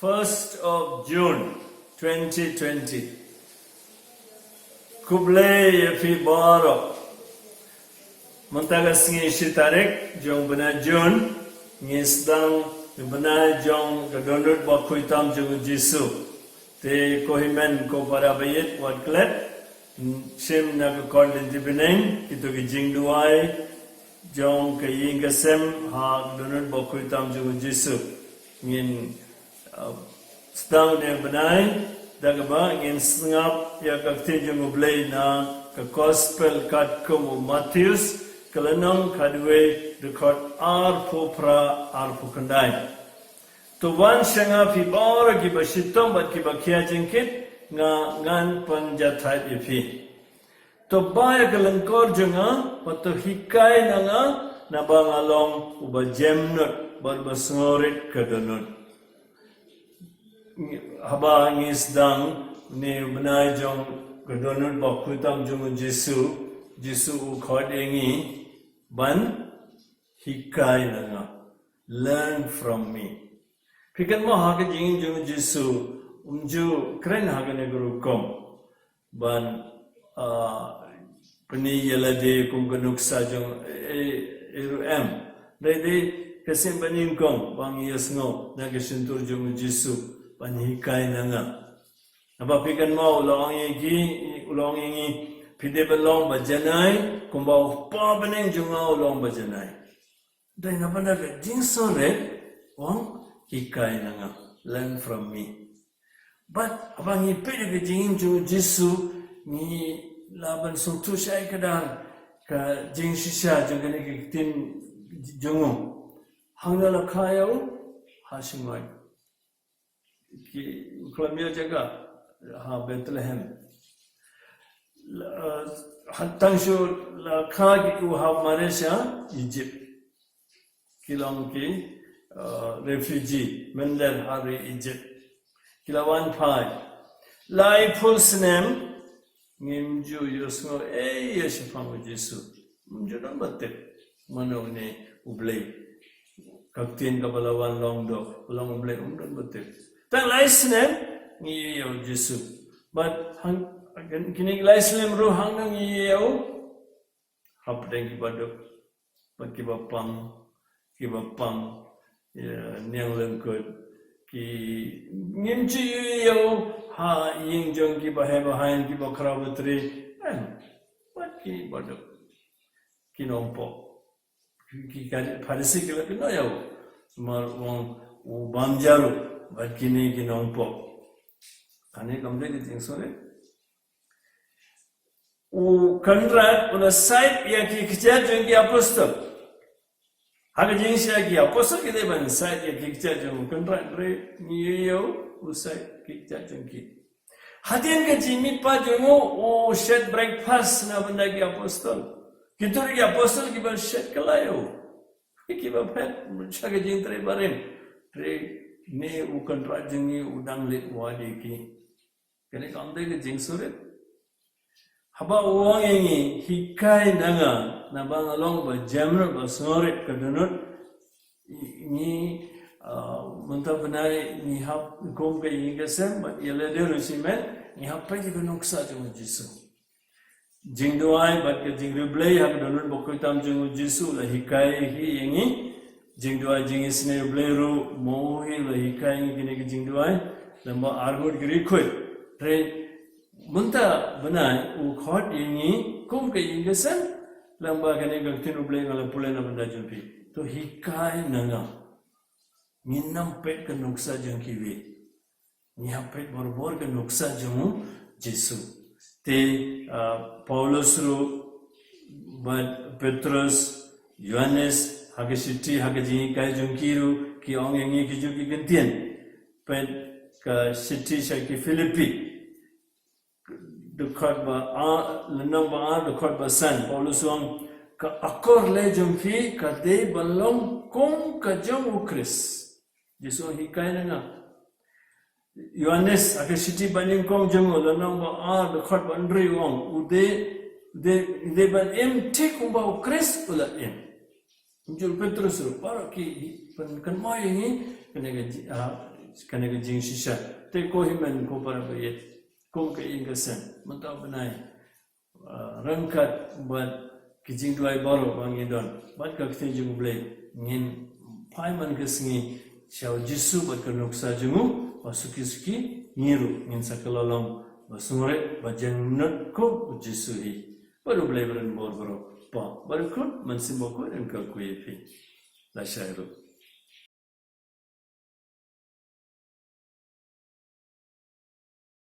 1st of June 2020. Kublai fi baro. Muntaga singi shitarik jong bena June ngisdang bena jong kadonut ba kuitam jong Jisu. Te kohimen ko para bayit wat klet sim na ko kordin dibineng kito ki jingduai jong kaying kasem ha donut ba kuitam jong Jisu. Ngin sedang dia benai dagaba ngin sengap ya kakti jong blay na ka gospel kat ko Matthews kalanong kadwe record ar popra ar pukandai to wan shanga fi bor ki bashitong bat ki bakia jengkit nga ngan panjathai ipi to baya kalangkor jonga pato hikai nanga nabangalong uba jemnut barbasngorit kadonut haba ngisdang ni benai jong kadonut ba kutam jong Jisu khodengi ban hikai nanga learn from me pikan mo ha ke jing jong Jisu umju kren ha ne guru kom ban pani yelade kum ganuksa jong em dai kesim banin kom bang yesngo na ke sintur jong Jisu panhikai nanga apa pikan mau ulong ini pide belong bajanai kumbau pa beneng junga ulong bajanai dai napa na jinsore wong hikai nanga learn from me but abang ipe de jing ju Jisu ni laban sutu syai kadar ka jing shisha jengane ke tin jungu hangala khayau hashimai ki Columbia jaga ha Bethlehem tangshu la kha ki ha Malaysia Egypt kilong ki refugee mendel hari Egypt kilawan pai lai full name ngimju yosno yeshifang Jisu mju nambatte mano ne ublay kaktin kabalawan longdo ulang ublay nambatte tang laisnem ni yo Jisu but kini laisnem ru hang ni yo hapdeng kibadok pat kibapang nyang lengkot ki ngimchi yo ha ying jong kibahain kibakrabatri pat kibadok kinompo ki parisi kila kino yo mar wong bamjaru but kini kinongpo kani kamde ki tingsore u kandrat una site ya ki kicha jong ki apostol haga jinsya ki apostol ki deban site ya ki kicha jong kandrat re niyo u site ki kicha jong ki hadin ka jimi pa jong o shed breakfast na benda ki apostol kitur ki apostol ki ban shed kalayo ki ba pet chaga jing tre barim tre ne ukan rajingi udang lit wadi ki kene kamde ke jingsuret haba uang ini hikai nanga nabang along ba jamrut ba soret kadunut ni munta benai ni hap kom ke ingesem ba yelede rusimen ni hap pa ki nuksa jong Jisu jingdoai ba ke jingreblay hak donut bokotam jong Jisu la hikai hi ini jingduai jingis ne bleru mohi la hikai gine ki jingduai lamba argot giri khoi re munta banai u khot yingi kum ke ingesan lamba gane gaktin uble ngala pulena banda jumpi to hikai nanga minnam pet ka nuksa jang kiwi ni hapet borbor ka nuksa jang Jisu te Paulus ru Petrus Yohanes haga siti haga jingi kai jungkiru ki ong yengi ki juki gentian pen ka siti sha ki Filipi dekat ba lenang ba dekat ba san Paulus wang ka akor le jungki ka de balong kong ka jong ukris Jisu hikai nanga Yohanes haga siti baning kong jong lenang ba dekat ba ndri wang ude ban em tik umba ukris ula em Jul Petrus ru para ki kan mai ni kena karena kejing sisa te ko himan ko para bayat ko ke ingasan mentau benai rangkat buat kejing duai baru bangi don buat ka kejing boleh ngin pai man kesengi siau jisu buat kenuksa jengu pasuki-suki ngiru ngin sakalolong basungre bajang not ko jisu hi baru boleh beren bor baru pa baru kun mansimboko dan ka kuipi la syairu